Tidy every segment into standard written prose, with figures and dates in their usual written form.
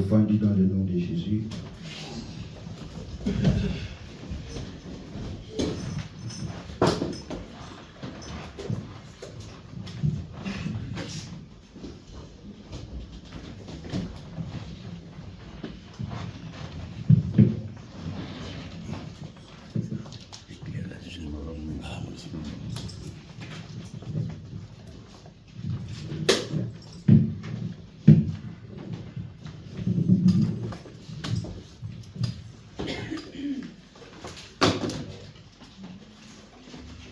Vendu dans le nom de Jésus.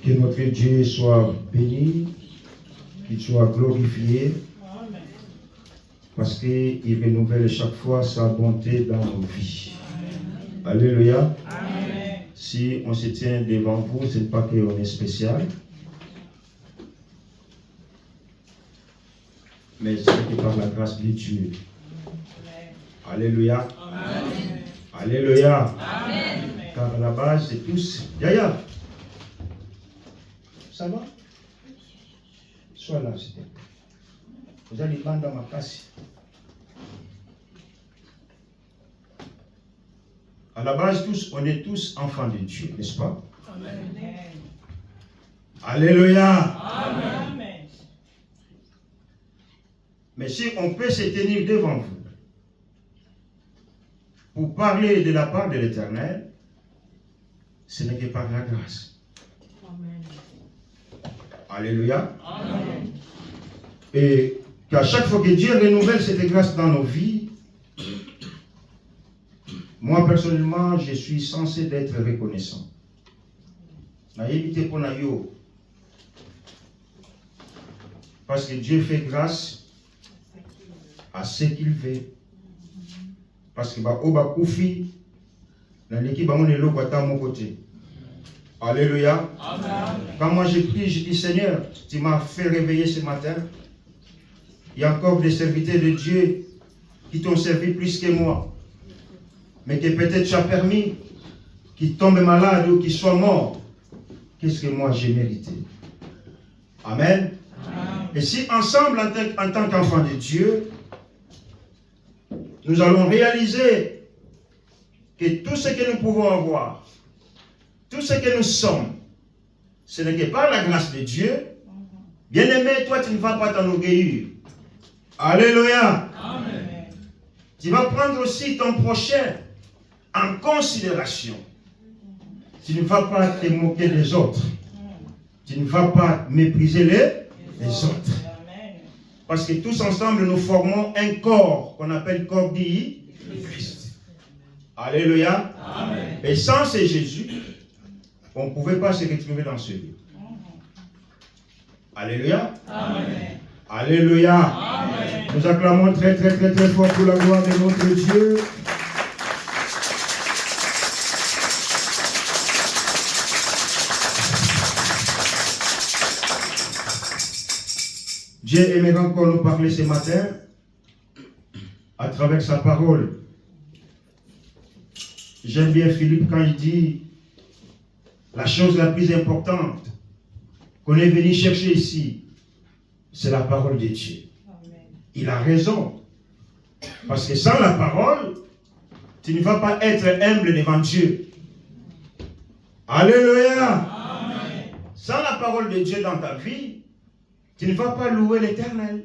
Que notre Dieu soit béni, qu'il soit glorifié, parce qu'il renouvelle chaque fois sa bonté dans nos vies. Alléluia. Amen. Si on se tient devant vous, ce n'est pas qu'on est spécial, mais c'est par la grâce de Dieu. Alléluia. Amen. Alléluia. Amen. Car à la base, c'est tous. Yaya. Ça va? Sois là, s'il te plaît. Vous allez prendre dans ma place. À la base, on est tous enfants de Dieu, n'est-ce pas? Amen. Alléluia. Amen. Mais si on peut se tenir devant vous pour parler de la part de l'Éternel, ce n'est que par la grâce. Amen. Alléluia. Amen. Et qu'à chaque fois que Dieu renouvelle cette grâce dans nos vies, moi personnellement, je suis censé d'être reconnaissant. Parce que Dieu fait grâce à ce qu'il veut. Parce que Oba Koufi, dans l'équipe, on est là à mon côté. Alléluia. Amen. Quand moi j'ai pris, je dis Seigneur, tu m'as fait réveiller ce matin. Il y a encore des serviteurs de Dieu qui t'ont servi plus que moi. Mais que peut-être tu as permis qu'ils tombent malades ou qu'ils soient morts. Qu'est-ce que moi j'ai mérité? Amen. Amen. Et si ensemble, en tant qu'enfants de Dieu, nous allons réaliser que tout ce que nous pouvons avoir, tout ce que nous sommes, ce n'est que par la grâce de Dieu. Bien-aimé, toi, tu ne vas pas t'enorgueillir. Alléluia. Amen. Tu vas prendre aussi ton prochain en considération. Tu ne vas pas te moquer des autres. Tu ne vas pas mépriser les autres. Parce que tous ensemble, nous formons un corps qu'on appelle corps de Christ. Alléluia. Amen. Et sans ce Jésus, on ne pouvait pas se retrouver dans ce lieu. Alléluia. Amen. Alléluia. Amen. Nous acclamons très très très très fort pour la gloire de notre Dieu. Dieu aimerait encore nous parler ce matin à travers sa parole. J'aime bien Philippe quand il dit la chose la plus importante qu'on est venu chercher ici, c'est la parole de Dieu. Amen. Il a raison. Parce que sans la parole, tu ne vas pas être humble devant Dieu. Alléluia. Amen. Sans la parole de Dieu dans ta vie, tu ne vas pas louer l'Éternel.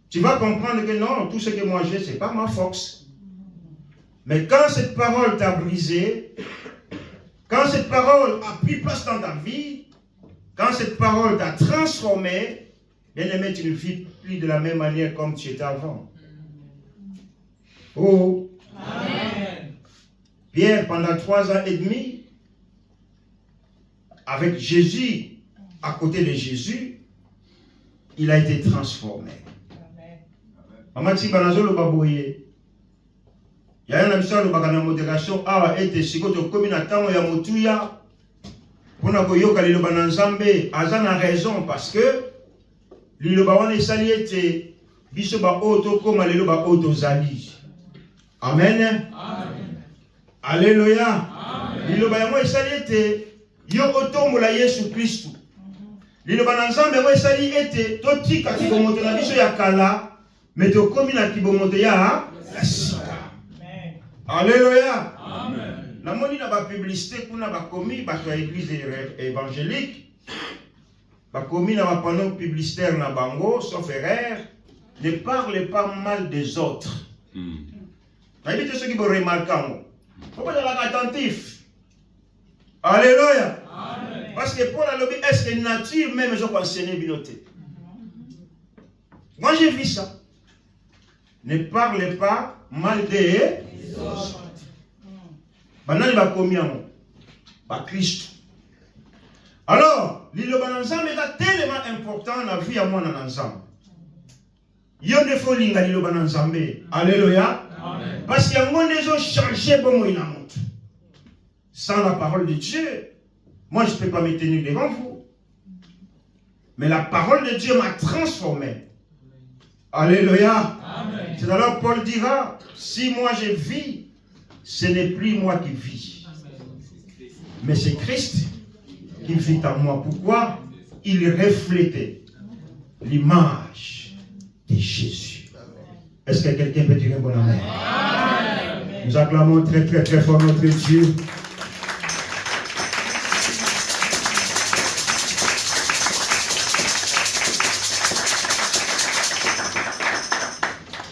Tu vas comprendre que non, tout ce que moi j'ai, ce n'est pas ma force. Mais quand cette parole t'a brisé, quand cette parole a pris place dans ta vie, quand cette parole t'a transformé, bien-aimé, tu ne vis plus de la même manière comme tu étais avant. Oh! Amen. Pierre, pendant 3 ans et demi, avec Jésus, à côté de Jésus, il a été transformé. Amen. Il y a un mission de modération a été sikoto comme na tango ya motuya pona koyoka liloba na Nzambe azana raison parce que liloba wana esali ete biso ba oto koma liloba oto zali. Amen. Amen. Alléluia. Liloba yango esali ete yo otombola Yesu Kristo. Liloba na Nzambe yango esali ete totika kibomoto na biso ya kala mais tokomi na kibomoto ya sika. Alléluia. Amen. La moni na ba publicité kuna ba komi ba to église évangélique ba komi na ba panneau publicitaire na bango sauf erreur ne parle pas mal des autres. Na évite ceux qui vont remarquer. Faut pas être attentif. Alléluia. Amen. Parce que pour la lobby est-ce que nature même je enseigner binoté. Moi j'ai vu ça. Ne parle pas mal des banani bakomi yango ba Christ. Alors liloba na Nzambe est tellement important na vie ya mwana na Nzambe. Yo ne faut linga liloba na Nzambe. Alléluia. Amen. Parce que yango nezo changer bomo ina moto. Sans la parole de Dieu, moi je ne peux pas me tenir devant vous. Mais la parole de Dieu m'a transformé. Alléluia. Amen. C'est alors Paul dira, si moi je vis, ce n'est plus moi qui vis. Mais c'est Christ qui vit en moi. Pourquoi? Il reflétait l'image de Jésus. Est-ce que quelqu'un peut dire un bon amen? Amen. Nous acclamons très très très fort notre Dieu.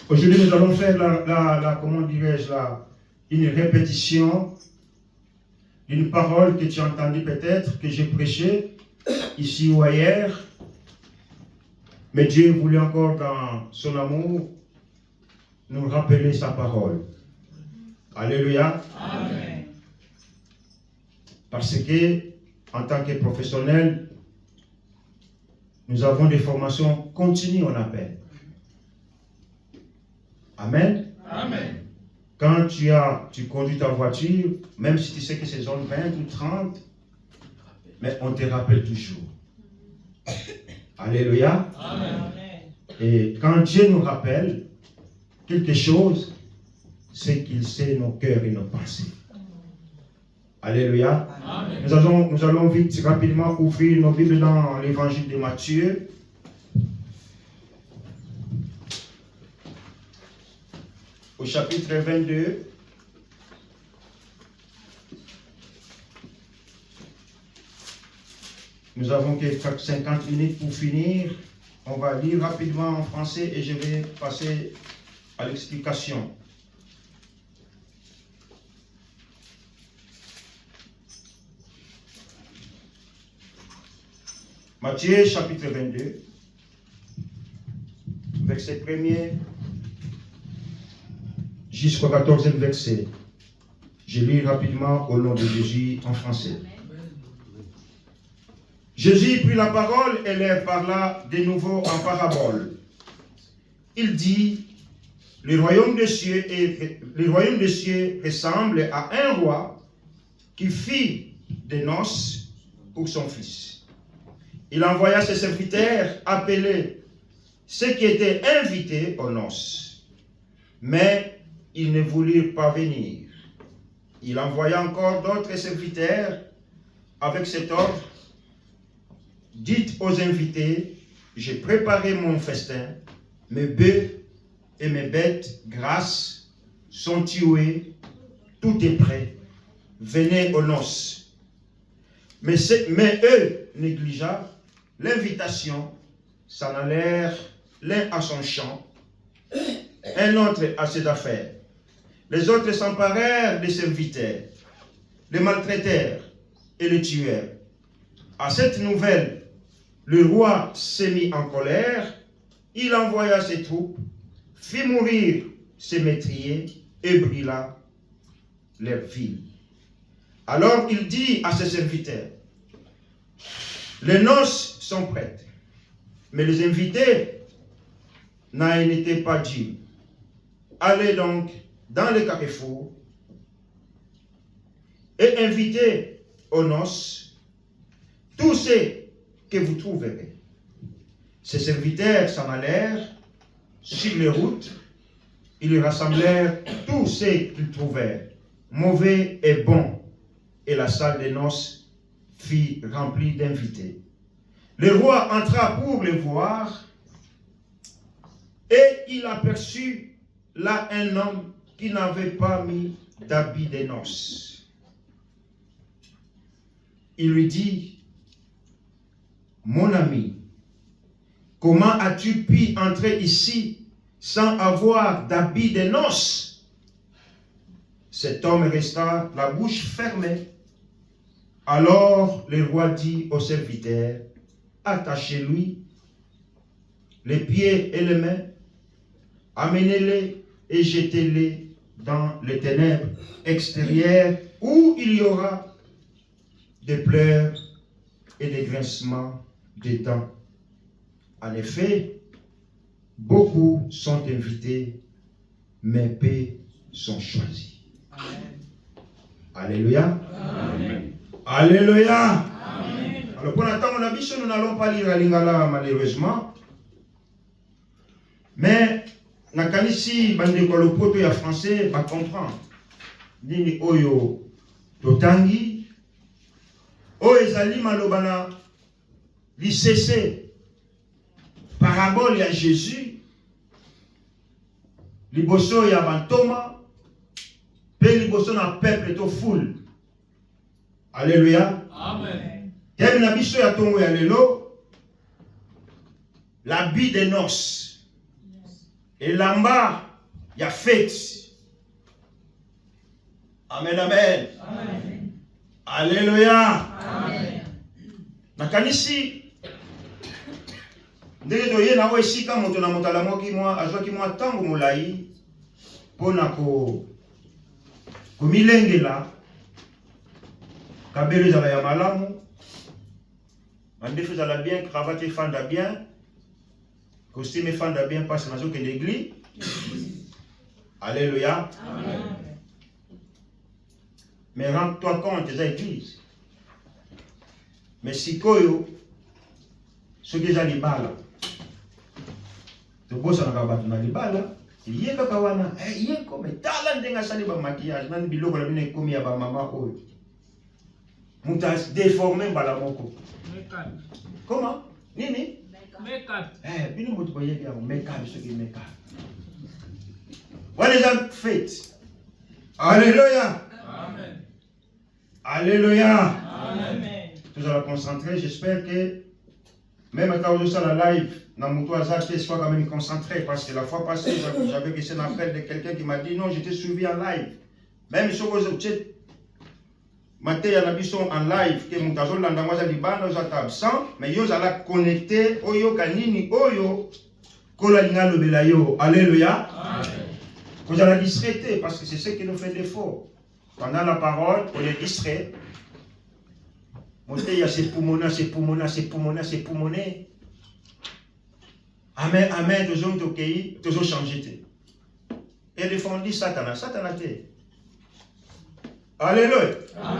Aujourd'hui, nous allons faire comment dirais-je, une répétition d'une parole que tu as entendue peut-être, que j'ai prêchée ici ou ailleurs. Mais Dieu voulait encore dans son amour nous rappeler sa parole. Alléluia. Amen. Parce que, en tant que professionnels, nous avons des formations continues, on appelle. Amen. Amen. Quand tu conduis ta voiture, même si tu sais que c'est zone 20 ou 30, mais on te rappelle toujours. Alléluia. Amen. Et quand Dieu nous rappelle quelque chose, c'est qu'il sait nos cœurs et nos pensées. Alléluia. Amen. Nous allons vite, rapidement ouvrir nos Bibles dans l'évangile de Matthieu. Au chapitre 22. Nous avons que 50 minutes pour finir. On va lire rapidement en français et je vais passer à l'explication. Matthieu chapitre 22, verset 1er jusqu'au 14e verset. Je lis rapidement au nom de Jésus en français. Jésus prit la parole et leur parla de nouveau en parabole. Il dit, le royaume des cieux ressemble à un roi qui fit des noces pour son fils. Il envoya ses serviteurs appeler ceux qui étaient invités aux noces. Mais ils ne voulurent pas venir. Il envoya encore d'autres serviteurs avec cet ordre. Dites aux invités, j'ai préparé mon festin, mes bœufs et mes bêtes grasses sont tués, tout est prêt. Venez aux noces. Mais eux négligea l'invitation, s'en allèrent l'un à son champ, un autre à ses affaires. les autres s'emparèrent des serviteurs, les maltraitèrent et les tuèrent. À cette nouvelle, le roi s'est mis en colère, il envoya ses troupes, fit mourir ses métriers et brûla leur ville. Alors il dit à ses serviteurs, les noces sont prêtes, mais les invités n'en étaient pas dignes. Allez donc dans les carrefours et invitez aux noces tous ceux que vous trouverez. Ses serviteurs s'en allèrent sur les routes, ils rassemblèrent tous ceux qu'ils trouvèrent, mauvais et bons, et la salle des noces fut remplie d'invités. Le roi entra pour les voir, et il aperçut là un homme qui n'avait pas mis d'habit de noces. Il lui dit, mon ami, comment as-tu pu entrer ici sans avoir d'habit de noces? Cet homme resta la bouche fermée. Alors le roi dit au serviteur, attachez-lui les pieds et les mains, amenez-les et jetez-les dans les ténèbres extérieures où il y aura des pleurs et des grincements des dents. En effet, beaucoup sont invités, mais peu sont choisis. Amen. Alléluia. Amen. Alléluia. Amen. Alors pour l'instant, nous n'allons pas lire la Lingala malheureusement. Mais, nakanisi bandeko lopoto ya français va comprendre. Nini oyo totangi, oyo ezali malobana lisese parabole ya Jésus, liboso ya bantoma, pe liboso na peuple to foule. Alléluia. Amen. Temi na biso ya tongo ya lelo, l'habit des noces. Et là-bas, il y a fête. Amen, amen. Amen. Alléluia. Amen. Nakanisi, ndenge toye na esika moto na motala moki mwa azwaki mwa tango molai pona ko milengela kabelo ezala ya malamu, mandefu ezala bien, cravate efanda bien, costume fanda bien parce que que l'église. Alléluia. Amen. Mais rends-toi compte de l'église. Mais si koyo, ce que j'ai libala, tu bosses en rabat na libala, il y a kakawana, il y a comme talent denga sali ba maquillage, nan biloko la bine komi ya ba mama oyo. Mutas déformé bala moko. Comment? Nini? Make-up. Bino moto boye ya make-up ce qui make-up. What is that faith? Alléluia. Amen. Alléluia. Amen. Nous allons concentrer, j'espère que même quand vous êtes à la live, dans mon toit soit quand même concentré parce que la fois passée, j'avais reçu un appel de quelqu'un qui m'a dit non, j'étais suivi en live. Même si vous êtes Matin, il y a en live que mon casol l'andamoisa libano est absent, mais yo ala connecté oyo kanini oyo kola linga lobela yo. Alléluia. Vous allez distraiter parce que c'est ce qui nous fait défaut. Pendant la parole, on est distrait. Monter, il y a ses poumons, ses poumons, ses poumons, ses poumons. Amen, amen, tous ont ok, tous ont changé. Et défendu Satan, Satan a été. Alléluia.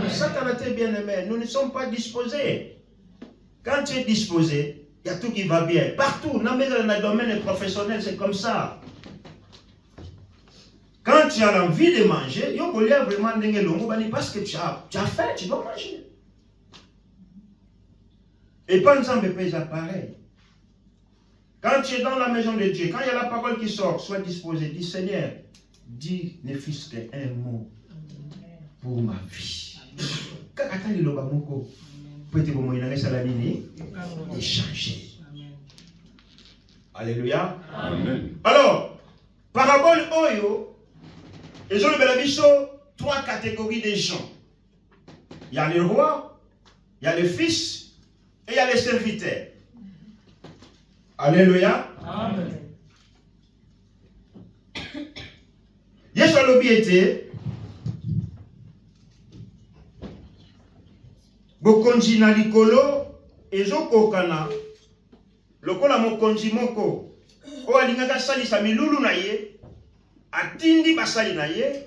Satan a été bien aimé. Nous ne sommes pas disposés. Quand tu es disposé, il y a tout qui va bien. Partout, dans le domaine professionnel, c'est comme ça. Quand tu as envie de manger, il y a vraiment des longs parce que tu as faim, tu dois manger. Et pas ensemble, c'est pareil. Quand tu es dans la maison de Dieu, quand il y a la parole qui sort, sois disposé, dis Seigneur, dis ne fût-ce qu'un mot pour ma vie. Quand tu as le mot, peut-être que échanger. Alléluia. Amen. Alors, parabole Oyo, ils ont le Belabiso, 3 catégories de gens. Il y a le roi, il y a le fils et il y a les serviteurs. Alléluia. Amen. Yesu alobi ete bokonzi na likolo ezokokana lokola mokonzi moko oyo alingaka asalisa milulu na ye atindi basali na ye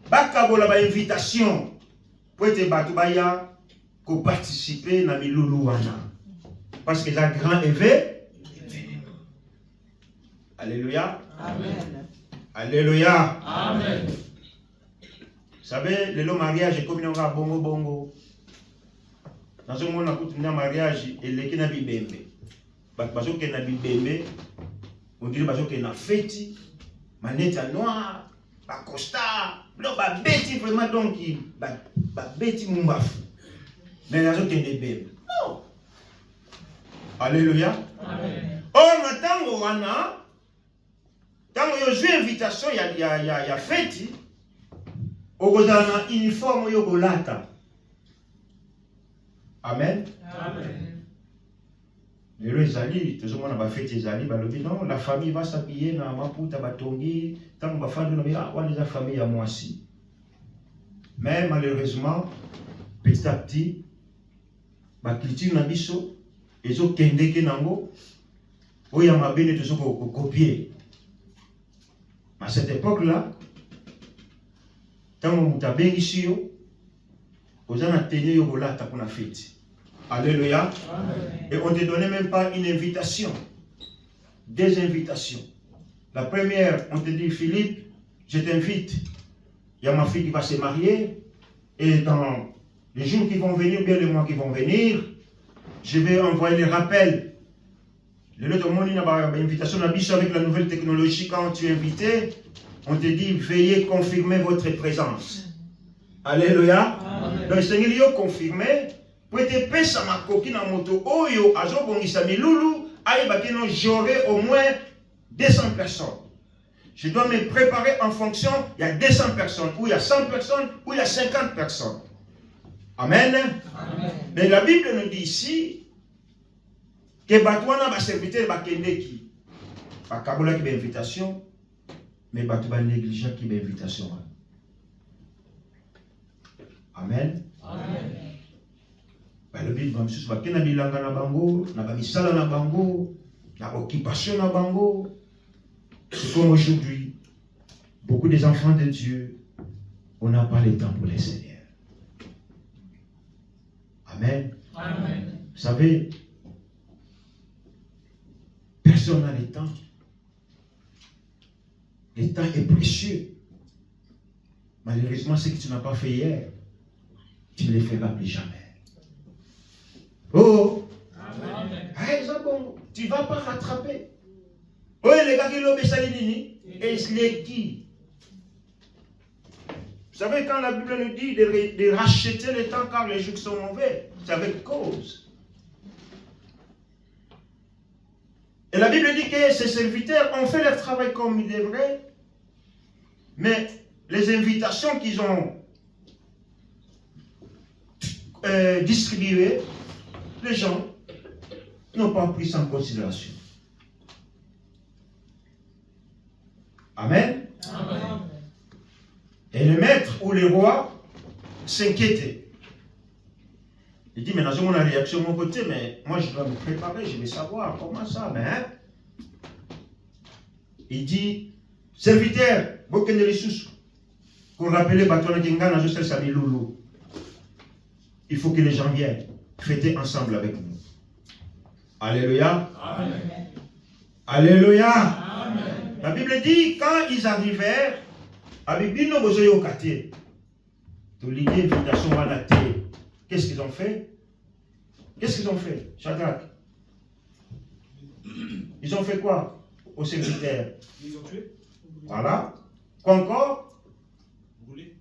bakabola bainvitation po ete bato baya koparticipe na milulu wana parce que eza grand événement. Alléluia. Amen. Alléluia. Amen. Vous savez, le mariage est comme un bongo bongo. Dans ce monde, on a un mariage et les qui n'a bibembe. Parce que na bibembe, on dirait parce que na fête, manette noire, ba costard, ba bêti vraiment donc ba bêti mumbaf. Mais la chose qui est bébé. Non. Alléluia. Amen. Oh, maintenant, wana. Quand vous avez une invitation, il y a fête, vous avez un uniforme, vous avez Amen. Amen. Les alliés, tout le monde a fait des alliés, non, la famille va s'habiller dans Maputa, Batongi, tant qu'on va faire de la famille à moi aussi. Mais malheureusement, petit à petit, la culture n'a pas ils ont kendé que nango, où il y a ma béné, tout pour copier. À cette époque-là, quand on a bien ici, on a tenu au là pour la fête. Alléluia. Amen. Et on ne te donnait même pas une invitation. Des invitations. La première, on te dit, Philippe, je t'invite. Il y a ma fille qui va se marier. Et dans les jours qui vont venir, bien les mois qui vont venir, je vais envoyer les rappels. Le monde a une invitation avec la nouvelle technologie. Quand tu es invité, on te dit veuillez confirmer votre présence. Alléluia. Amen. Donc, Seigneur, confirmé. Pour te pesa ma coquine en moto, oyo, azo bongisa milulu, aïe bakino, j'aurai au moins 200 personnes. Je dois me préparer en fonction, il y a 200 personnes, ou il y a 100 personnes, ou il y a 50 personnes. Amen. Amen. Mais la Bible nous dit ici, que Batouana va serviteur va kende qui va kabola qui va invitation mais Batou va négliger qui va invitation. Amen. Amen. Le Bible va me dire que na bilanga na bango, na bamisala na bango, na occupation na bango. C'est comme aujourd'hui, beaucoup des enfants de Dieu, on n'a pas le temps pour les Seigneurs. Amen. Amen. Vous savez, personne n'a le temps. Le temps est précieux. Malheureusement, ce que tu n'as pas fait hier, tu ne le feras plus jamais. Oh! Amen. Ah, bon, tu ne vas pas rattraper. Oh, les gars qui l'ont salinini, et les qui? Vous savez, quand la Bible nous dit de racheter le temps car les jours sont mauvais, c'est avec cause. Et la Bible dit que ces serviteurs ont fait leur travail comme ils devraient, mais les invitations qu'ils ont distribuées, les gens n'ont pas pris ça en considération. Amen. Amen. Et le maître ou le roi s'inquiétait. Il dit, mais dans mon réaction de mon côté, mais moi je dois me préparer, je vais savoir comment ça, mais hein? Il dit, serviteur, pour rappeler Batona Kingana, je sais Sami Loulou. Il faut que les gens viennent fêter ensemble avec nous. Alléluia. Amen. Alléluia. Amen. La Bible dit, quand ils arrivèrent, Abibino Bozoyo Kate, tout l'idée d'invitation à la terre. Qu'est-ce qu'ils ont fait? Qu'est-ce qu'ils ont fait, Shadrach? Ils ont fait quoi aux serviteurs? Ils ont tué. Voilà. Quoi encore? Brûlé.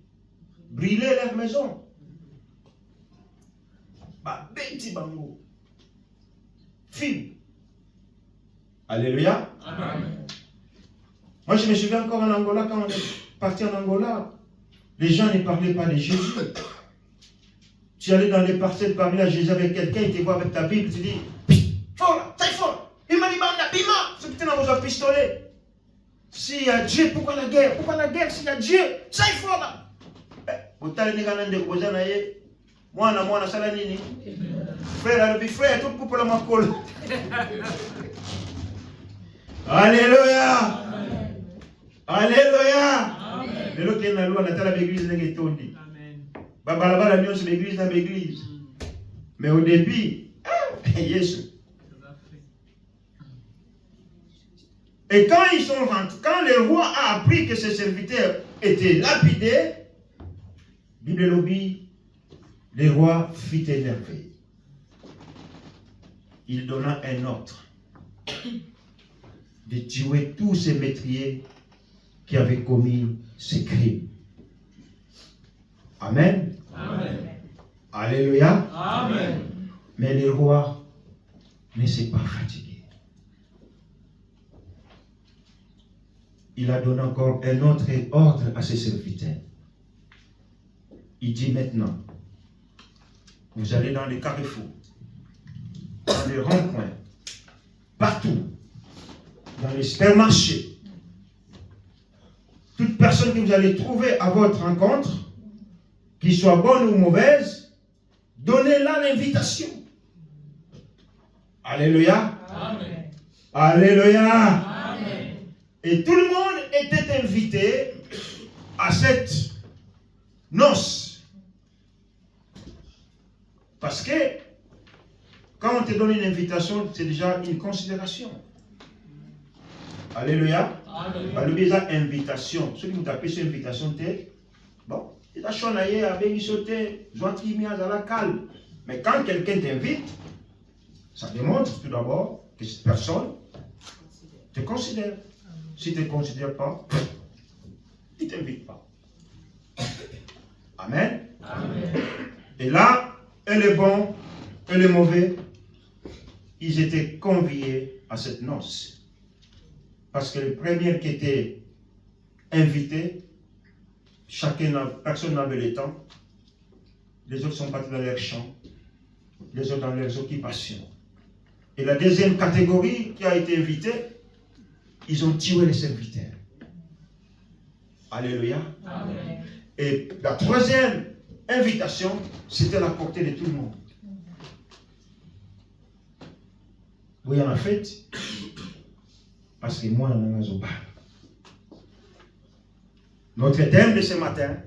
Brûler leur maison. Bah, petit bango. Film. Alléluia. Amen. Moi, je me souviens encore en Angola quand on est parti en Angola, les gens ne parlaient pas de Jésus. Tu allais dans les parcelles parmi à Jésus avec quelqu'un, il te voit avec ta Bible, tu dis, fort, taille fort, il m'a dit, bima, c'est peut-être dans vos pistolets. S'il y a Dieu, pourquoi la guerre? Pourquoi la guerre s'il y a Dieu? Ça il faut là. Vous allez nous dire, moi, ça nini. Frère, tout pour la macole. Alléluia. Alléluia. Mais l'autre qui est dans la loi, on a l'église, n'est pas tondi. Babalaba, la nuance, l'église, dans l'église. Mais au début, Jésus. Et quand ils sont rentrés, quand le roi a appris que ses serviteurs étaient lapidés, Bible lobby, le roi fit énerver. Il donna un ordre de tuer tous ces métriers qui avaient commis ces crimes. Amen. Amen. Alléluia. Amen. Mais le roi ne s'est pas fatigué. Il a donné encore un autre ordre à ses serviteurs. Il dit maintenant, vous allez dans les carrefours, dans les ronds-points, partout, dans les supermarchés. Toute personne que vous allez trouver à votre rencontre, qu'il soit bonne ou mauvaise, donnez-la l'invitation. Alléluia. Amen. Alléluia. Amen. Et tout le monde était invité à cette noce. Parce que quand on te donne une invitation, c'est déjà une considération. Alléluia. Amen. Le déjà invitation. Ceux qui nous tapent sur invitation, bon, il a choisi à sauter, à la calme. Mais quand quelqu'un t'invite, ça démontre tout d'abord que cette personne te considère. Si tu ne te considères pas, il ne t'invite pas. Amen. Amen. Et là, et les bons et les mauvais, ils étaient conviés à cette noce. Parce que le premier qui était invité, personne n'avait le temps. Les autres sont partis dans leurs champs, les autres dans leurs occupations. Et la deuxième catégorie qui a été invitée, ils ont tué les serviteurs. Alléluia. Amen. Et la troisième invitation, c'était à la portée de tout le monde. Oui, en fait, parce que moi, on n'en a pas. Notre thème de ce matin,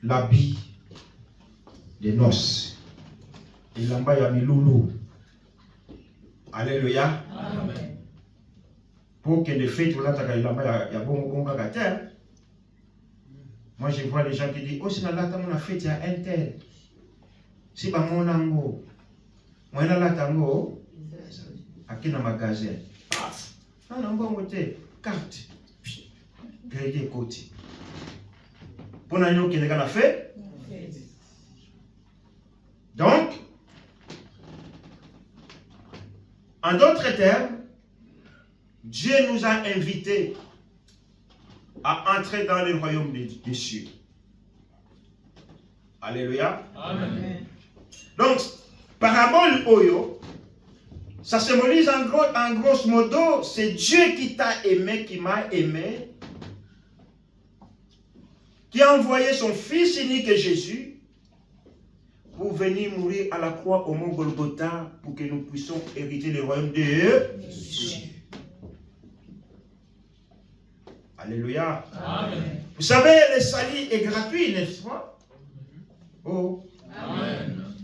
l'habit des noces. Et là-bas, il y a mis loulou. Alléluia. Amen. Pour que les fêtes, là-bas, il y a bon gâteau. Moi, je vois les gens qui disent, oh, c'est là où on a fête, il y a un tel. Si pas mon ango, moi, là, là, tango, à qui dans le magasin. Non, non, bon, côté, carte, crédit côté. Pour nous, qui a fait. Donc, en d'autres termes, Dieu nous a invités à entrer dans le royaume des cieux. Alléluia. Amen. Donc, parabole Oyo, ça symbolise en grosso modo, c'est Dieu qui t'a aimé, qui m'a aimé, qui a envoyé son Fils unique Jésus pour venir mourir à la croix au mont Golgotha pour que nous puissions hériter le royaume de Dieu. Alléluia. Amen. Vous savez, le salut est gratuit, n'est-ce pas? Oh. Amen.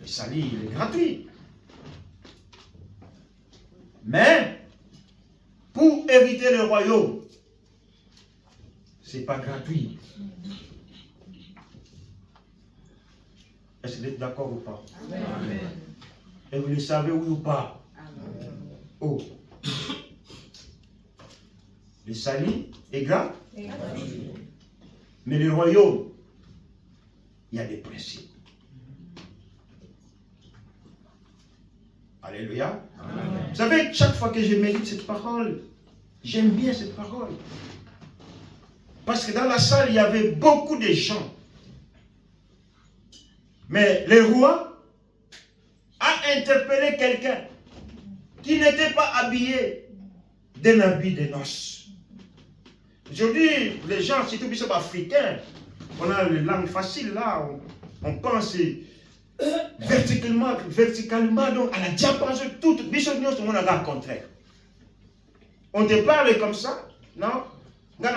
Le salut, il est gratuit. Mais, pour hériter le royaume, ce n'est pas gratuit. Est-ce que vous êtes d'accord ou pas? Amen. Et vous le savez, oui ou pas? Oh. Le salut est gratuit. Mais le royaume, il y a des principes. Alléluia. Amen. Vous savez, chaque fois que je médite cette parole, j'aime bien cette parole. Parce que dans la salle, il y avait beaucoup de gens. Mais le roi a interpellé quelqu'un qui n'était pas habillé d'un habit de noces. Aujourd'hui, les gens, surtout les africains, on a les langues faciles là, on pense verticalement donc à la diapason, tout, on a le contraire. On te parle comme ça, non? Qui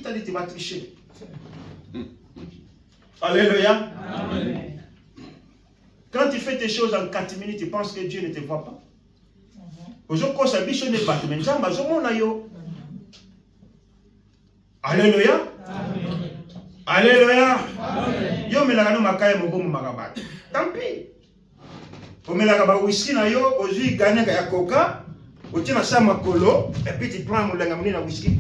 t'a dit que tu vas tricher? Alléluia. Amen. Quand tu fais tes choses en 4 minutes, tu penses que Dieu ne te voit pas. Aujourd'hui, ça n'est pas de Alléluia. Alléluia. Yo me la gano makaya mogomo magabata. Tant pis. Au me la gaba whisky na yo, aujourd'hui gagner ya coca, au tina sa makolo, et puis tu prends mon langa na whisky.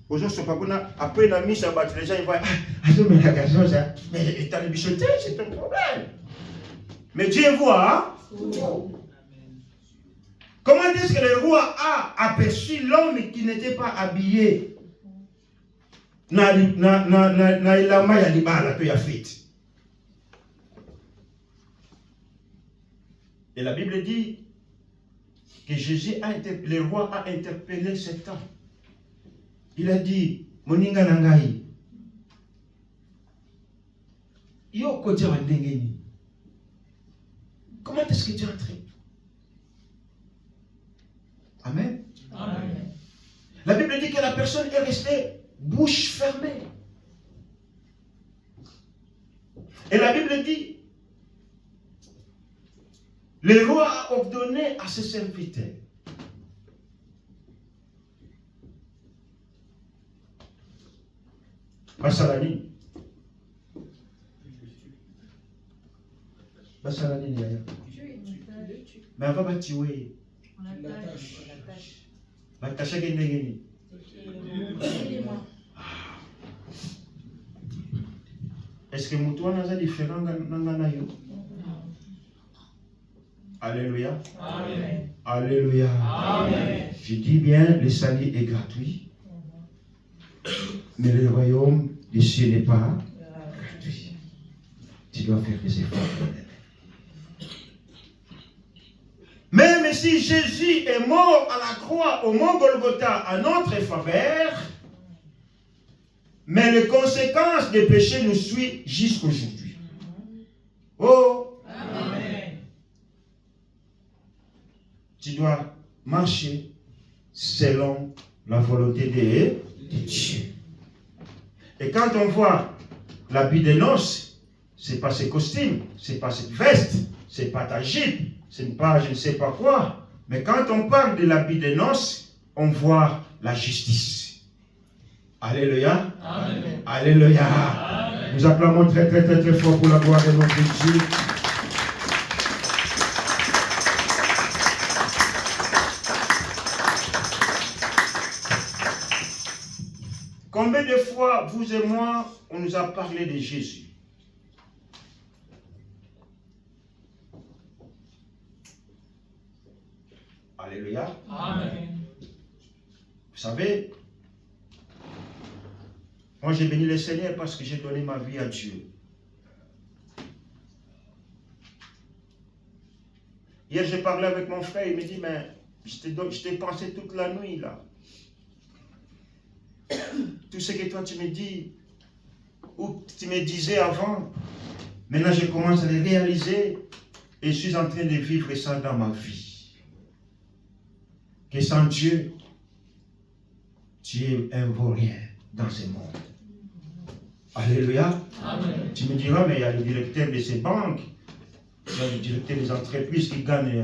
Aujourd'hui c'est pas qu'on a après la mise à battre les gens ils voient ah yo me la gazo ça. Mais t'as le bichoté, c'est un problème. Mais Dieu voit. Comment est-ce que le roi a aperçu l'homme qui n'était pas habillé? Na ilama ya libala to ya fête. Et la Bible dit que le roi a interpellé cet homme. Il a dit, Moninga nangai, yo kote wa ndengeni. Comment est-ce que tu es entré? Amen. Amen. La Bible dit que la personne est restée bouche fermée. Et la Bible dit, le roi a ordonné à ses serviteurs Basalani. Basalani, mais avant de tuer, Batasha Gendegeni. Est-ce que Moutouana est différent d'Anganayo? Alléluia. Amen. Alléluia. Amen. Je dis bien, le salut est gratuit. Mais le royaume des cieux n'est pas gratuit. Tu dois faire des efforts. Même si Jésus est mort à la croix au mont Golgotha à notre faveur, mais les conséquences des péchés nous suivent jusqu'aujourd'hui. Oh! Amen. Tu dois marcher selon la volonté de Dieu. Et quand on voit l'habit de noces, ce n'est pas ce costume, ce n'est pas cette veste, ce n'est pas ta jupe, ce n'est pas je ne sais pas quoi. Mais quand on parle de l'habit de noces, on voit la justice. Alléluia. Amen. Alléluia. Amen. Nous acclamons très très très très fort pour la gloire de notre Dieu. Combien de fois, vous et moi, on nous a parlé de Jésus? Alléluia. Amen. Vous savez, moi j'ai béni le Seigneur parce que j'ai donné ma vie à Dieu. Hier j'ai parlé avec mon frère, il me dit, mais je t'ai pensé toute la nuit là. Tout ce que toi tu me dis, ou tu me disais avant, maintenant je commence à le réaliser et je suis en train de vivre ça dans ma vie. Que sans Dieu, tu un vaurien dans ce monde. Alléluia. Amen. Tu me diras, mais il y a le directeur de ces banques, il y a le directeur des entreprises qui gagnent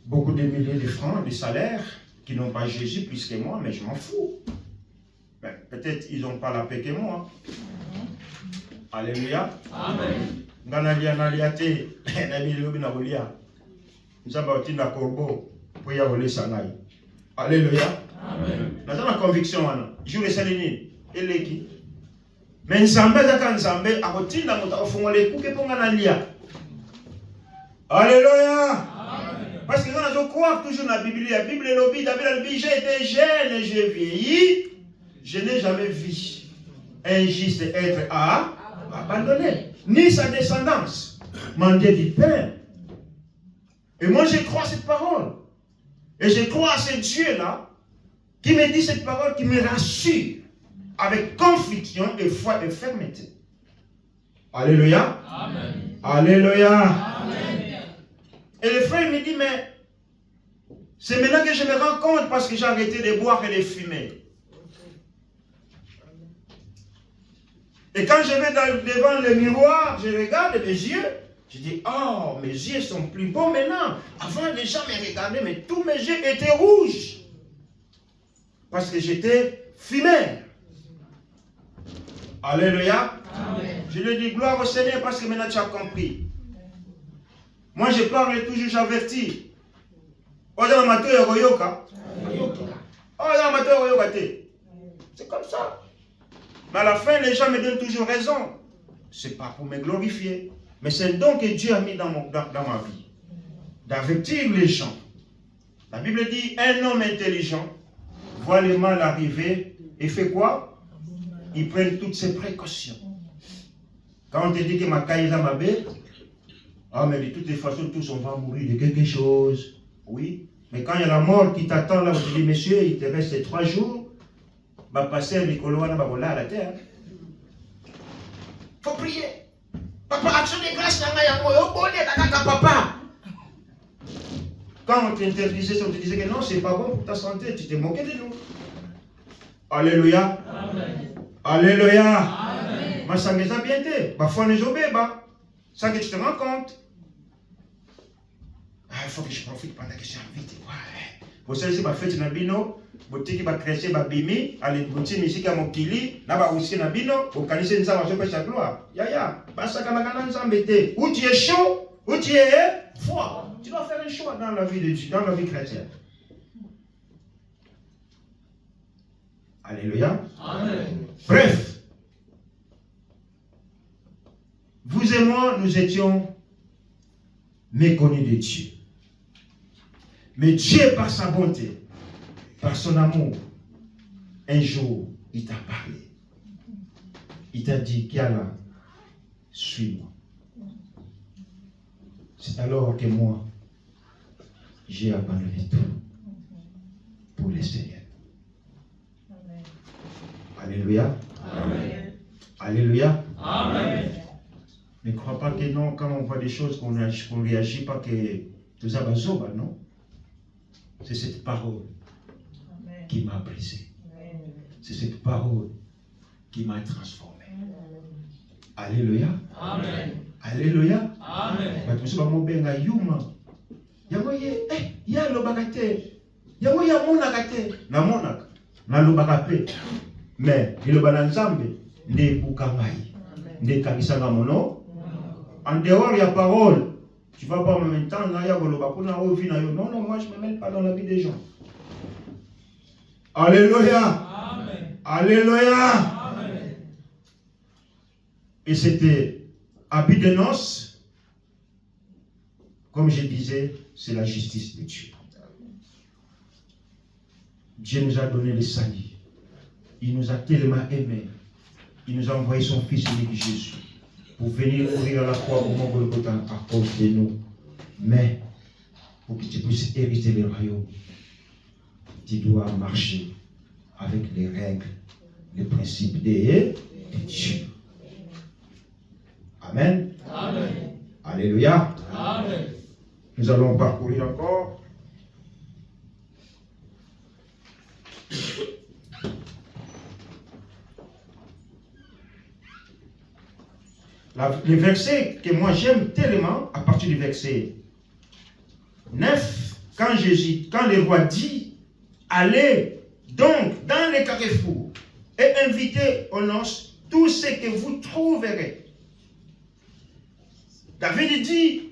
beaucoup de milliers de francs de salaire, qui n'ont pas Jésus plus que moi, mais je m'en fous. Ben, peut-être ils n'ont pas la paix que moi. Alléluia. Amen. Nous avons un corbeau pour y avoir sangai. Alléluia. Amen. Nous avons la conviction, je le salini. Et l'équipe. Mais Nzambe zaka Nzambe akotinda moto afunga le kuke ponga na lia. Alléluia. Amen. Parce que nous allons croire toujours dans la Bible. La Bible est l'objet. David dit, j'ai été jeune et j'ai vieilli. Je n'ai jamais vu un juste être abandonné. Ni sa descendance. Mon Dieu dit Père. Et moi je crois à cette parole. Et je crois à ce Dieu-là qui me dit cette parole, qui me rassure avec conviction et foi et fermeté. Alléluia. Amen. Alléluia. Amen. Et le frère me dit, mais c'est maintenant que je me rends compte parce que j'ai arrêté de boire et de fumer. Et quand je vais devant le miroir, je regarde mes yeux, je dis, oh, mes yeux sont plus beaux maintenant. Avant, les gens me regardaient, mais tous mes yeux étaient rouges. Parce que j'étais fumeur. Alléluia. Amen. Je lui dis, gloire au Seigneur parce que maintenant tu as compris. Moi, je parle toujours, j'avertis. C'est comme ça. Mais à la fin, les gens me donnent toujours raison. Ce n'est pas pour me glorifier. Mais c'est un don que Dieu a mis dans ma vie. D'avertir les gens. La Bible dit, un homme intelligent voit le mal arriver et fait quoi? Il prend toutes ses précautions. Quand on te dit que ma caille est ma bête, ah mais de toutes les façons, tous on va mourir de quelque chose. Oui, mais quand il y a la mort qui t'attend là, on te dit, monsieur, il te reste 3 jours, va passer à Nicolas, à la terre. Faut prier. Papa, action de grâce, papa. Quand on t'interdisait, on te disait que non, c'est pas bon pour ta santé, tu t'es moqué de nous. Alléluia. Amen. Alléluia. Amen. Ma sang est bien été. Parfois, les obéis, ça que tu te rends compte. Ah, il faut que je profite pendant que je suis en vie. Vous savez, si ma fête na bino, boutique va crescer, va bimi, allez, boutique musique à mon kili, là, va aussi na bino, au canissé de ça, va sa gloire. Ya, basta kanakana nzambete. Ou tu es chaud, ou tu es froid. Tu dois faire un choix dans la vie de Dieu, dans la vie chrétienne. Alléluia. Amen. Bref, vous et moi, nous étions méconnus de Dieu. Mais Dieu, par sa bonté, par son amour, un jour, il t'a parlé. Il t'a dit, Kiala, suis-moi. C'est alors que moi, j'ai abandonné tout pour le Seigneur. Alléluia. Amen. Alléluia. Amen. Ne crois pas que non, quand on voit des choses, qu'on ne réagit pas, que tout ça va sauver, non. C'est cette parole qui m'a brisé. C'est cette parole qui m'a transformé. Alléluia. Amen. Alléluia. Amen. Parce que je benga yuma. Yango ye, ya lobaka te. Yango ya monaka te. Na monaka. Na lobaka pe. Mais il lobana nzambe ne bukangai. Ne kabisanga mono. En dehors, il y a parole. Tu vas pas en même temps, là, il y a non, non, moi je ne me mêle pas dans la vie des gens. Alléluia. Amen. Alléluia. Amen. Et c'était habit de noces. Comme je disais, c'est la justice de Dieu. Dieu nous a donné le salut. Il nous a tellement aimés. Il nous a envoyé son Fils unique Jésus pour venir mourir à la croix au Mont Golgotha à cause de nous. Mais pour que tu puisses hériter le royaume, tu dois marcher avec les règles, les principes de Dieu. Amen. Amen. Alléluia. Amen. Nous allons parcourir encore. Le verset que moi j'aime tellement, à partir du verset 9, quand le roi dit, allez donc dans les carrefours et invitez aux noces tout ce que vous trouverez. David dit,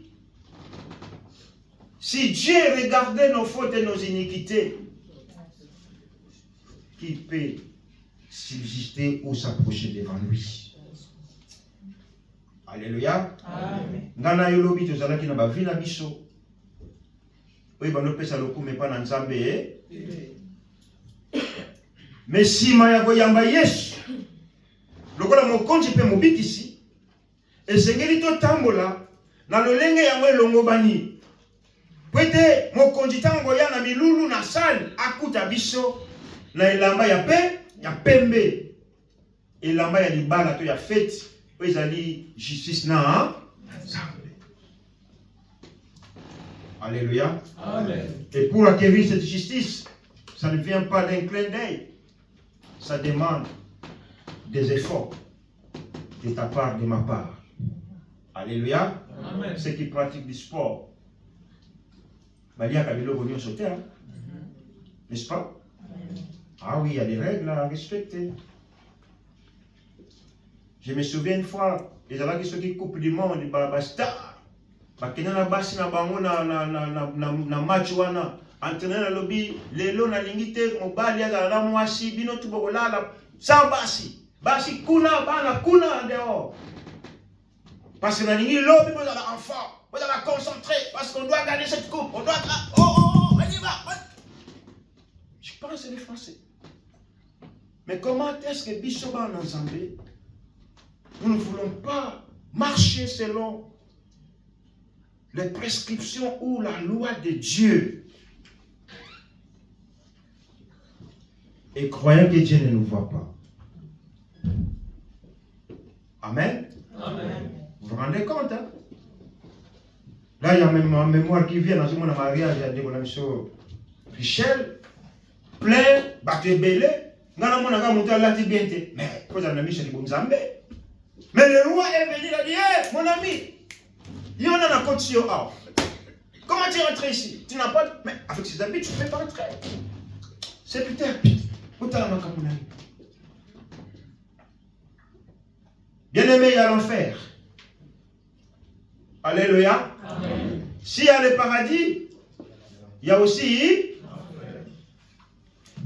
si Dieu regardait nos fautes et nos iniquités, qui peut subsister ou s'approcher devant lui? Alléluia. Amen. Ngana yolobi tozalaki na bavila biso. Oui, bah, nous pèsons le coup, mais pas dans Nzambe. Mais si Maya Goyamba yes, le quoi mon compte, je peux m'obit ici. Et c'est que tambola, dans le lenge yamwe longobani. Pwete, mon conditant goya na milulu na sal, akuta biso, na ilamba ya pe, ya pembe. Ilamba ya libala to ya fête, po ezali justice na Nzambe. Alléluia. Amen. Et pour acquérir cette justice, ça ne vient pas d'un clin d'œil. Ça demande des efforts de ta part, de ma part. Alléluia. Amen. Ceux qui pratiquent du sport. Maria Kabilo Gognon sauter, n'est-ce pas? Ah oui, il y a des règles à respecter. Je me souviens une fois, les gens qui coupent du monde, les star. Bakena na basi na bango na match wana entraîneur na lobby lelo na lingite mobali ya na mwasi bino tubokolala sans basi kuna bana kuna dehors parce que na lingi lobby vous avez enfant vous avez concentré parce qu'on doit gagner cette coupe on doit on y va. Je pense que c'est les Français. Mais comment est-ce que Bissoba en ensemble nous ne voulons pas marcher selon les prescriptions ou la loi de Dieu. Et croyant que Dieu ne nous voit pas. Amen. Amen. Vous vous rendez compte, hein? Là, il y a même ma mémoire qui vient dans ce moment de mariage, il y a des bonhommes Michel, plein, battu belé, mais le roi est venu, il a dit, hey, mon ami, il y en a un côté sur A. Comment tu es rentré ici? Tu n'as pas de... Mais avec ses habits, tu ne peux pas rentrer. C'est putain. Où t'as la main, mon ami? Bien-aimé, il y a l'enfer. Alléluia. Amen. S'il y a le paradis, il y a aussi...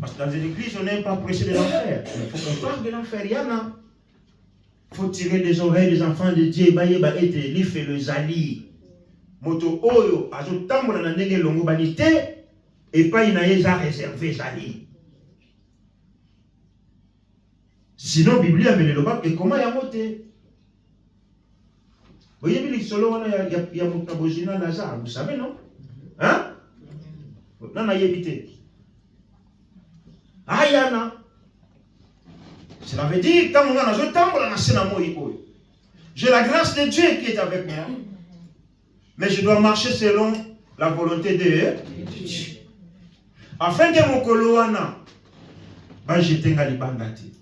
Parce que dans une église, on n'aime pas prêcher de l'enfer. Il faut qu'on parle de l'enfer. Il y en a. Il faut tirer des oreilles des enfants de Dieu. Et l'if et le zali. Moto oyo, azo tambola na ndenge longo banite, et pas inaïza réservé zali. Sinon, Bible a mis le bas, et comment y a moté? Vous voyez, il y a Motabojina Nazar, vous savez, non? Hein? Non, n'a y évité. Ah, yana. Cela veut dire, quand on a je tambola na senamo iko. J'ai la grâce de Dieu qui est avec moi. Mais je dois marcher selon la volonté de Dieu. Afin que mon koloana va jeter un libandati.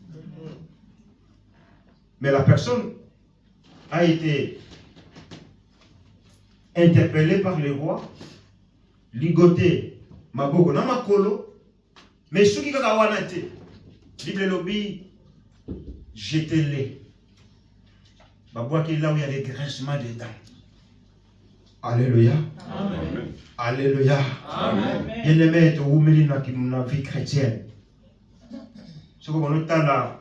Mais la personne a été interpellée par le roi, ligoté, maboko na makolo, mais ceux qui kakawanate, Bible lobby, jetez-les. Babouaki là où il y a des grincements de dents. Alléluia. Amen. Alléluia. Amen. Bien-aimé, tu oublies la vie chrétienne. Ce que l'on entend là,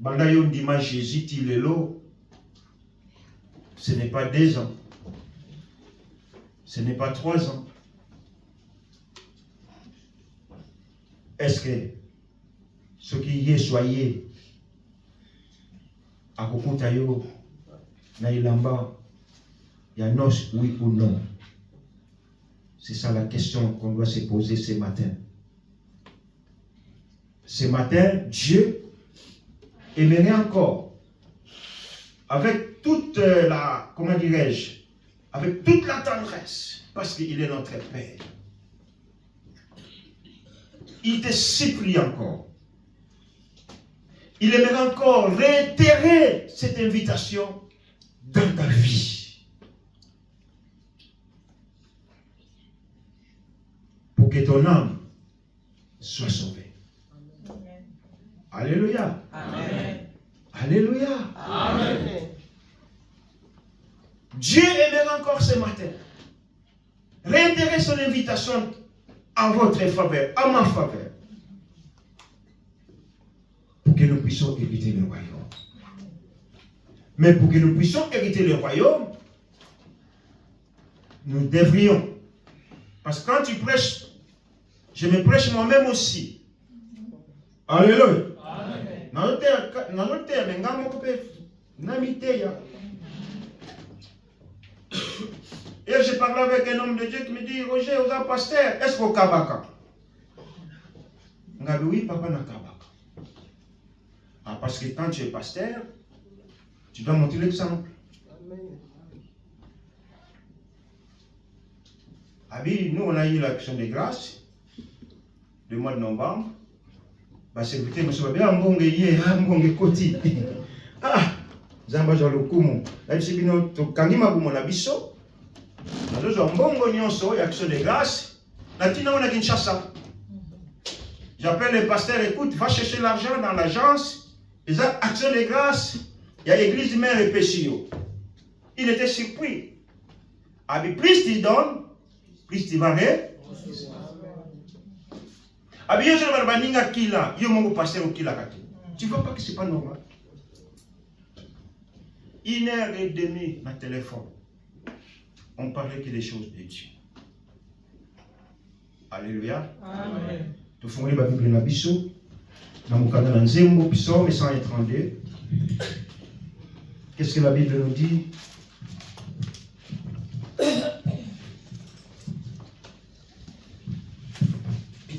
pendant yon dimanche Jésus il est là, ce n'est pas 2 ans. Ce n'est pas 3 ans. Est-ce que ce qui y est soyez à Kokutayo, na Ilamba, il y a nos, oui ou non? C'est ça la question qu'on doit se poser ce matin. Ce matin, Dieu aimerait encore, avec toute la, comment dirais-je, avec toute la tendresse, parce qu'il est notre Père. Il te supplie encore. Il aimerait encore réitérer cette invitation dans ta vie. Pour que ton âme soit sauvée. Amen. Alléluia. Amen. Alléluia. Amen. Dieu aimerait encore ce matin réitérer son invitation en votre faveur, à ma faveur, pour que nous puissions hériter le royaume. Mais pour que nous puissions hériter le royaume, nous devrions Parce que quand tu prêches, je me prêche moi-même aussi. Alléluia. Et j'ai parlé avec un homme de Dieu qui me dit, Roger, vous êtes pasteur, est-ce qu'au Kabaka? Oui, papa, na Kabaka. Ah, parce que quand tu es pasteur, tu dois montrer l'exemple. Ah oui, nous on a eu l'action de grâce, le mois de novembre. Bah, c'est écoutez, monsieur Babé, Mbonge Koti. Ah, Zamba Jalokumu. Là, c'est bien, Kangima Bumona Bisso. Nous avons Mbongo Nyonso, l'action de grâce. La Tina, on a Kinshasa. J'appelle les pasteurs, écoute, va chercher l'argent dans l'agence. Ils ont action de grâce. Il y a l'église mère et Péchio. Il était surpris. Ah, mais plus tu donnes, plus tu vas rire. Ah, bien, je vais baninga kila. Yo mongo pasteur au kila kati. Tu vois pas que c'est pas normal? 1h30 ma téléphone. On parlait que des choses de Dieu. Alléluia. Amen. Tu fais la Bible na biso. Na mukanda na nzembo, Psaume 132. Qu'est-ce que la Bible nous dit?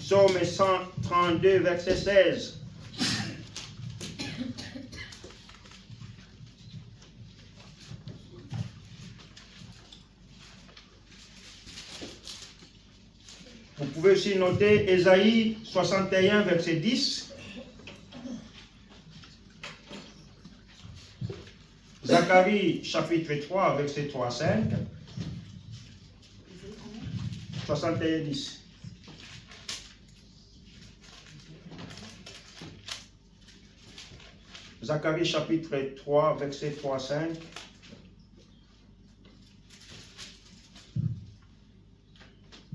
Psaume 132, verset 16. Vous pouvez aussi noter Ésaïe 61, verset 10. Zacharie, chapitre 3, verset 3 à 5. 61, 10. Zacharie, chapitre 3, verset 3 à 5.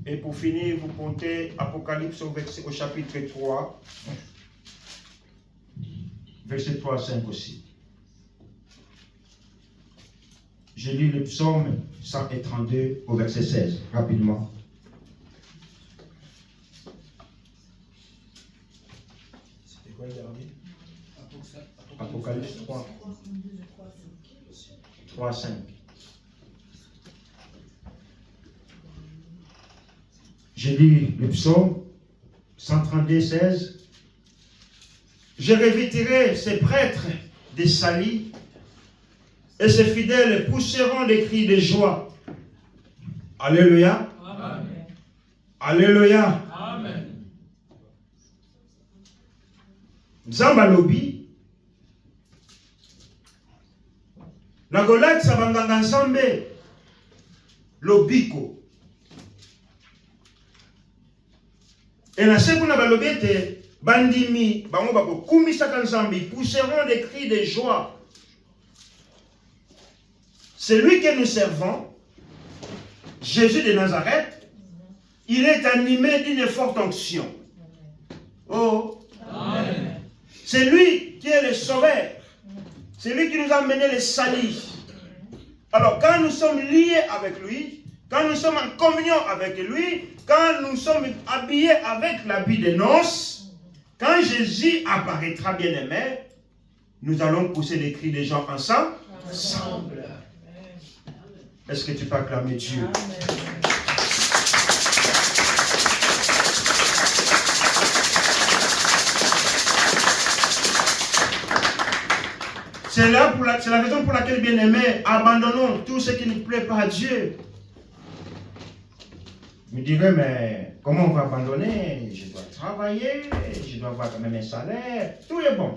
Et pour finir, vous comptez Apocalypse au chapitre 3, verset 3 à 5 aussi. Je lis le psaume 132 au verset 16, rapidement. C'était quoi le dernier? Apocalypse 3, 3 à 5. Je lis le psaume 132, 16. Je revêtirai ces prêtres des salis et ces fidèles pousseront des cris de joie. Alléluia. Amen. Alléluia. Amen. Nzamba lobi. Nagolat sabanganga nzambe lobiko. Et la seconde balobete bandimi bango bako kumisaka nzambi pousseront des cris de joie. Celui que nous servons, Jésus de Nazareth, il est animé d'une forte onction. Oh, Amen. c'est lui qui est le sauveur. C'est lui qui nous a amené le salut. Alors, quand nous sommes liés avec lui, quand nous sommes en communion avec lui, quand nous sommes habillés avec l'habit de noces, quand Jésus apparaîtra bien-aimé, nous allons pousser les cris des gens ensemble. Est-ce que tu peux acclamer Dieu? Amen. C'est la raison pour laquelle, bien-aimés, abandonnons tout ce qui ne plaît pas à Dieu. Vous me direz, mais comment on va abandonner? Je dois travailler, je dois avoir quand même un salaire, tout est bon.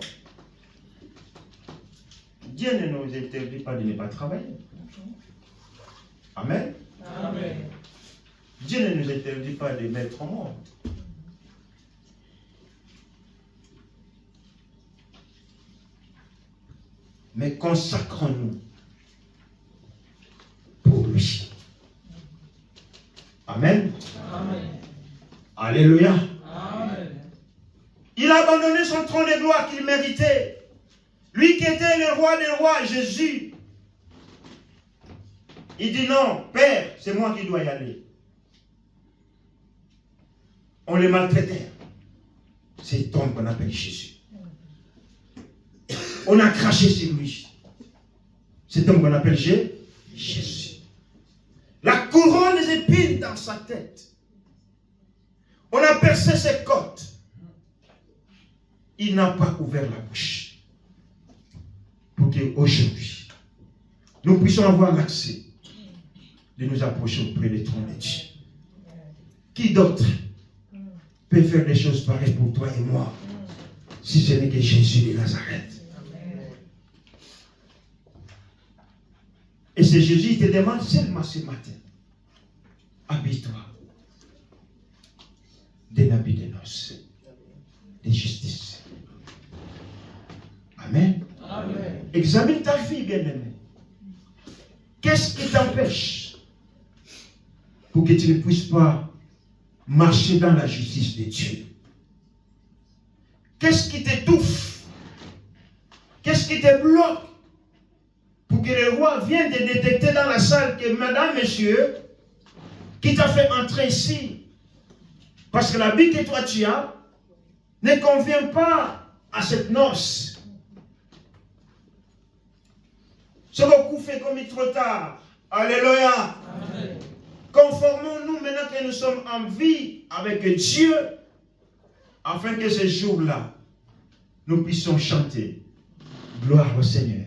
Dieu ne nous interdit pas de ne pas travailler. Amen. Amen. Dieu ne nous interdit pas de mettre au monde. Mais consacrons-nous pour lui. Amen. Amen. Alléluia. Amen. Il a abandonné son trône de gloire qu'il méritait. Lui qui était le roi des rois, Jésus. Il dit non, Père, c'est moi qui dois y aller. on les maltraitait. C'est cet homme qu'on appelle Jésus. On a craché sur lui. Cet homme qu'on appelle Jésus. La couronne des épines dans sa tête. On a percé ses côtes. Il n'a pas ouvert la bouche. Pour qu'aujourd'hui, nous puissions avoir l'accès de nous approcher auprès des trônes de Dieu. Qui d'autre peut faire des choses pareilles pour toi et moi, si ce n'est que Jésus de Nazareth? Et c'est Jésus qui te demande seulement ce matin, habille-toi d'un habit de noces, de justice. Amen. Amen. Examine ta vie, bien-aimé. Qu'est-ce qui t'empêche pour que tu ne puisses pas marcher dans la justice de Dieu? Qu'est-ce qui t'étouffe? Qu'est-ce qui te bloque pour que le roi vienne te détecter dans la salle que madame, monsieur, qui t'a fait entrer ici? Parce que l'habit que toi tu as ne convient pas à cette noce. Ce beaucoup fait comme il est trop tard. Alléluia. Amen. Conformons-nous maintenant que nous sommes en vie avec Dieu, afin que ce jour-là, nous puissions chanter gloire au Seigneur.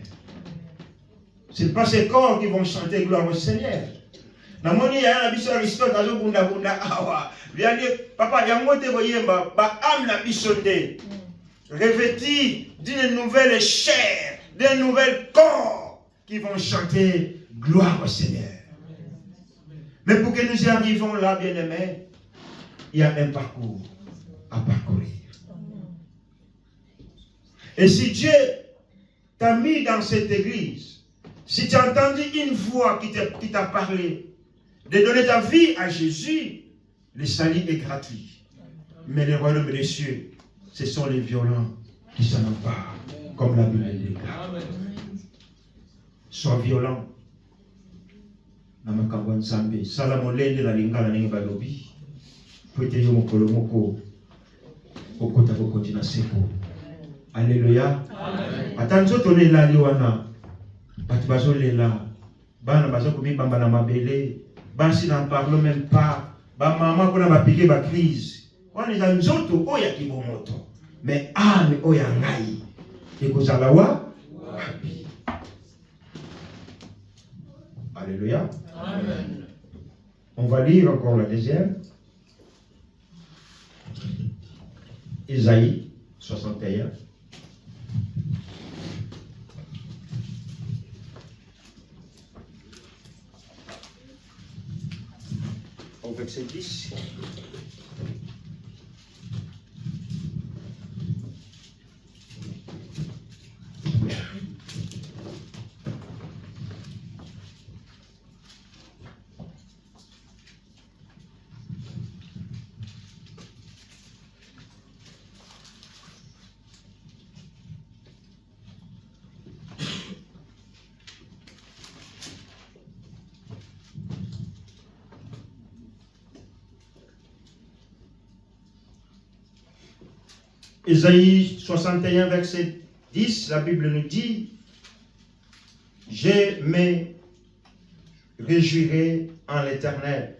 Ce n'est pas ces corps qui vont chanter gloire au Seigneur. Namoni ya na biso Aristote azo bunda awa. Bien papa yango te boyemba ba âme na biso te. Revêtis d'une nouvelle chair, d'un nouvel corps qui vont chanter gloire au Seigneur. Mais pour que nous y arrivions là, bien-aimés, il y a un parcours à parcourir. Et si Dieu t'a mis dans cette église, si tu as entendu une voix qui t'a parlé, de donner ta vie à Jésus, le salut est gratuit. Mais le royaume des cieux, ce sont les violents qui s'en emparent, comme la Bible le déclare. Sois violent. Namakambo Nzambe, Salamo lende la lingala nenge balobi. Pwete yo mokolo moko. Okota kokoti na seko. Alléluia. Atanzo tone lali wana. Batu bazo lela. Bana bazo komi bamba na mabele. Bansi n'en parle même pas. Ba maman kona ba piqué ba crise. Wana za nzoto oya kibomoto. Mais âme oya ngai. Ekozala wa? Wapi. Alléluia. Amen. On va lire encore la deuxième. Isaïe 61. Au verset 10. Isaïe 61, verset 10, la Bible nous dit, « Je me réjouirai en l'Éternel.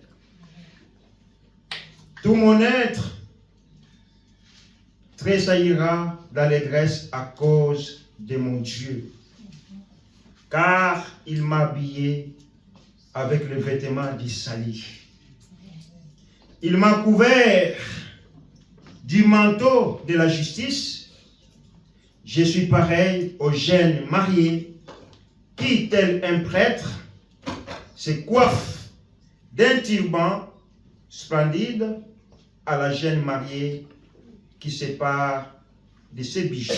Tout mon être tressaillira d'allégresse à cause de mon Dieu, car il m'a habillé avec le vêtement du salut. Il m'a couvert du manteau de la justice. Je suis pareil aux jeunes mariés qui, tel un prêtre, se coiffe d'un turban splendide à la jeune mariée qui se part de ses bijoux.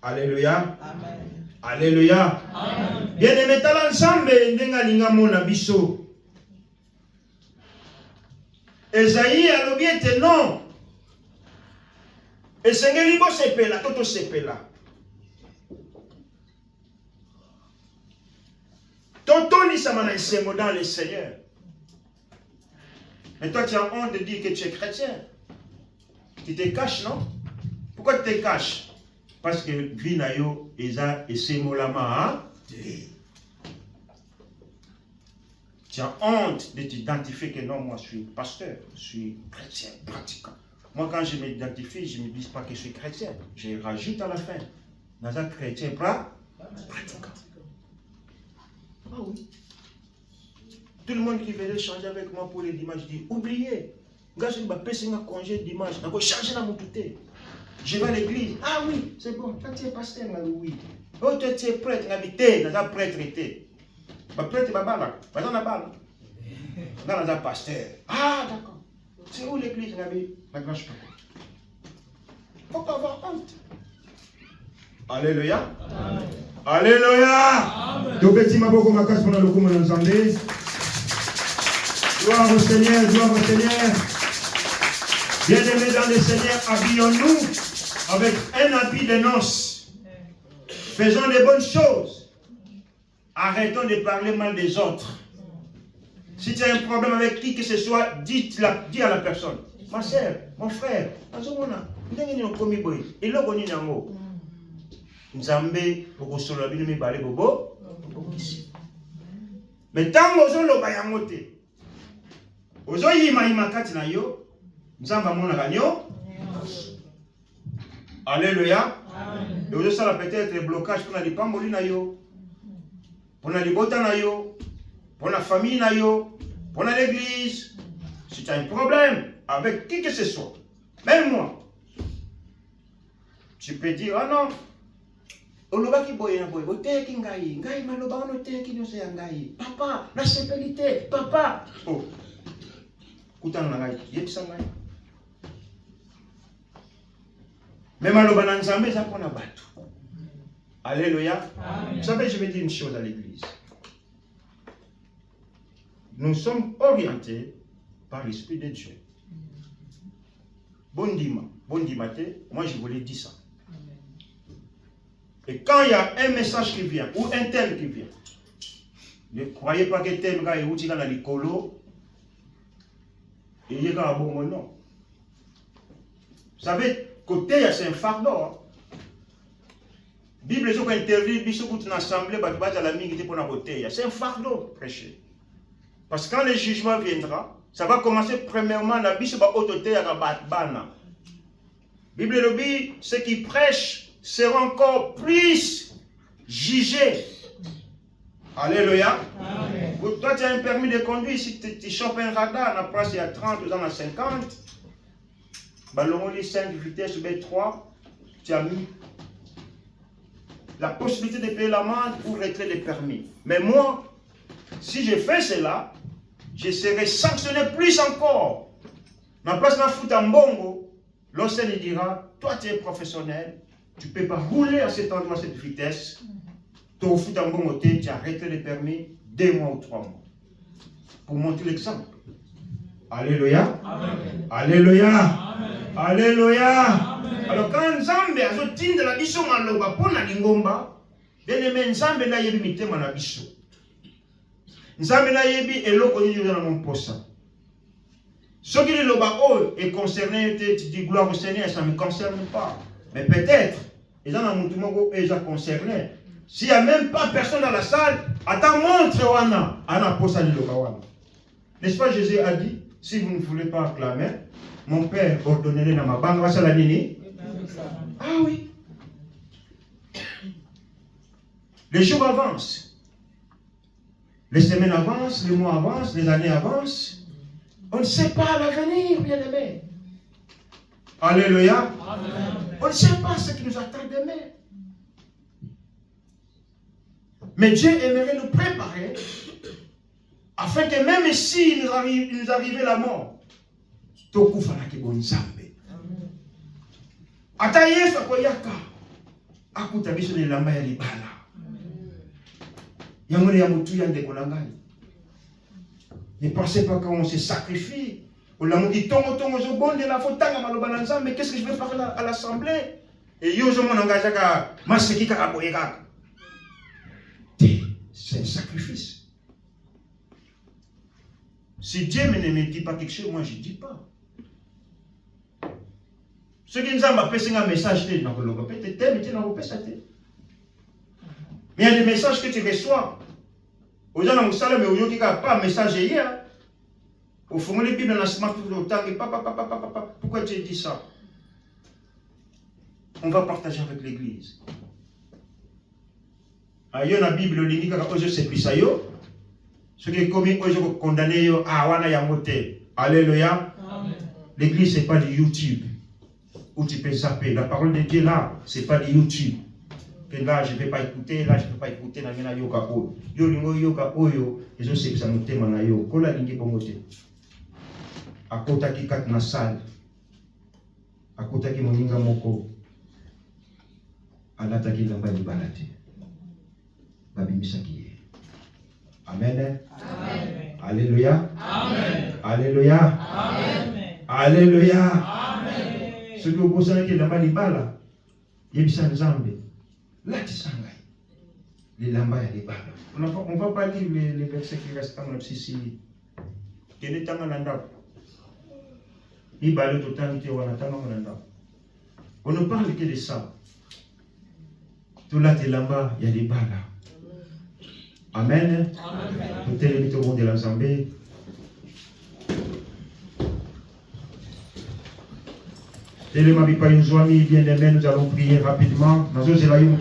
Alléluia. Amen. Alléluia. Amen. Bien aimé, tala ensemble ndenga linga mona biso. Esaïe alobi ete non. Esengeli bo sepela, toto sepela. Toto ni sama na esengo dans le Seigneur. Mais toi, tu as honte de dire que tu es chrétien. Tu te caches, non? Pourquoi tu te caches? Parce que Vinayo, Eza et Semolama, tu as honte de t'identifier que non, moi je suis pasteur, je suis chrétien, pratiquant. Moi, quand je m'identifie, je ne me dis pas que je suis chrétien. Je rajoute à la fin. Dans un chrétien pratiquant. Ah oui. Tout le monde qui venait changer avec moi pour les dimanches dit oubliez. Gars, je vais passer un congé dimanche. Je vais changer dans mon touté. Je vais à l'église. Ah oui, c'est bon. Quand tu es pasteur, oui. Oh, toi, tu es prêtre, habité. Dans un prêtre était. Le prêtre, il va là. Dans la balle. Dans un pasteur. Ah, d'accord. C'est où l'église, la grâce pas. Faut pas avoir honte. Alléluia. Amen. Alléluia. Donc, petit maboko makas pendant le coup, mon ensemble. Gloire au Seigneur, gloire au Seigneur. Bien-aimés dans le Seigneur, habillons-nous avec un habit de noces. Faisons des bonnes choses. Arrêtons de parler mal des autres. Si tu as un problème avec qui que ce soit, dis à la personne. Ma soeur, mon frère, Nzambe okosolola bino mibale bobo. Mais tant ozoloba yango te, ozoyima kati na yo, Nzambe amonaka nyo. Alléluia. Et ozosala peut-être le blocage pour la lipamboli na yo, pour la libota na yo, pour la famille na yo, pour l'église. Si tu as un problème avec qui que ce soit, même moi, tu peux dire, ah non, olobaki boye na boye, oteki ngai, ngai maloba ono teki nyonso ya ngai. Papa, na sepelite, papa. Oh, kutana na ngai, yebisa ngai. Mais maloba na Nzambe eza mpona bato. Alléluia. Vous savez, je vais dire une chose à l'église. Nous sommes orientés par l'Esprit de Dieu. Bon dimanche, moi je voulais dire ça. Et quand il y a un message qui vient, ou un thème qui vient, ne croyez pas que le thème est outil dans l'écolo, et il y a un bon non. Vous savez, côté, c'est un fardeau. Hein? Bible, c'est interdit, c'est une assemblée, c'est un fardeau, prêcher. Parce que quand le jugement viendra, ça va commencer premièrement, la biche va autoté à la bana. Bible le dit, ceux qui prêchent seront encore plus jugés. Alléluia. Amen. Toi, tu as un permis de conduire, si tu chopes un radar, on a passé à 30 ou à 50, ballon 5 vitesses B3, tu as mis la possibilité de payer l'amende ou retrait de permis. Mais moi, si je fais cela, je serai sanctionné plus encore. Ma place n'a fout en bongo. L'OCN dira, toi tu es professionnel, tu ne peux pas rouler à cet endroit, à cette vitesse. Tu as fout en bongo, tu as arrêté le permis 2 mois ou 3 mois. Pour montrer l'exemple. Alléluia. Amen. Alléluia. Amen. Alléluia. Amen. Alors quand Nzambe a zotin de la biso maloba pour la lingomba, bien aimé Nzambe na yebi mitema na biso. Nzambe na yebi eloko nini dans mon posa. Ce qui est le bas est concerné, tu dis gloire au Seigneur, ça ne me concerne pas. Mais peut-être, ils ont un mouton déjà concerné. S'il n'y a même pas personne dans la salle, attends, montre wana, ana posa ni loba wana. N'est-ce pas, Jésus a dit, si vous ne voulez pas acclamer, mon Père ordonnerait dans ma banque, va la nini. Ah oui. Les jours avancent. Les semaines avancent, les mois avancent, les années avancent. On ne sait pas l'avenir, bien-aimé. Alléluia. Amen. On ne sait pas ce qui nous attend demain. Mais Dieu aimerait nous préparer afin que même si nous arrivait la mort, Toku fanaki bonzambe. Ata Yesu akoyaka akuta biso ne lamba ya libala. Yamone ya mutu ya ndeko na ngai. Ne pensez pas qu'on se sacrifie. On l'a dit tongo zo bonde la fotanga maloba na Nzambe, mais qu'est-ce que je vais parler à l'assemblée? Et yo zo mon engagaka maseki kaka boyeka. C'est un sacrifice. Si Dieu ne me dit pas quelque chose, moi je ne dis pas. Ce qui nous a appelé un message, peut-être, mais il y a des messages que tu reçois. Aux gens dans le salon, mais il n'y a pas un message hier. Au fond, les Bibles, tout le temps, pourquoi tu dis ça? On va partager avec l'église. Ayo na Bible lingi kaka ojo sepisa yo. Ce qui est commis ojo condamné yo awana ya moté. Alléluia. L'église c'est pas du YouTube où tu peux zapper. La parole de Dieu là, c'est pas du YouTube. Que là je vais pas écouter, là je peux pas écouter na ngena yo ka o. Yo lingo yo ka oyo, ezo sepisa motema na yo. Kola lingi pomote. Akota ki kat na salle. Akota ki moninga moko. Alata ki lamba ni balate. Amen. Amen. Alléluia. Amen. Alléluia. Amen. Alléluia. Amen. Ce que vous savez que lamba libala, yebisa nzambe. Lati sangai. Les lamba ya libala. On va pas lire les versets qui restent dans notre Sicile. Quel est ton mandat? Ibalo totalité wanatama mandat. On ne parle que de ça. Tout là te lamba ya libala. Amen. Nous télémitons au monde de l'Assemblée. Téléma bipa une joie bien aimé, nous allons prier rapidement. Nous allons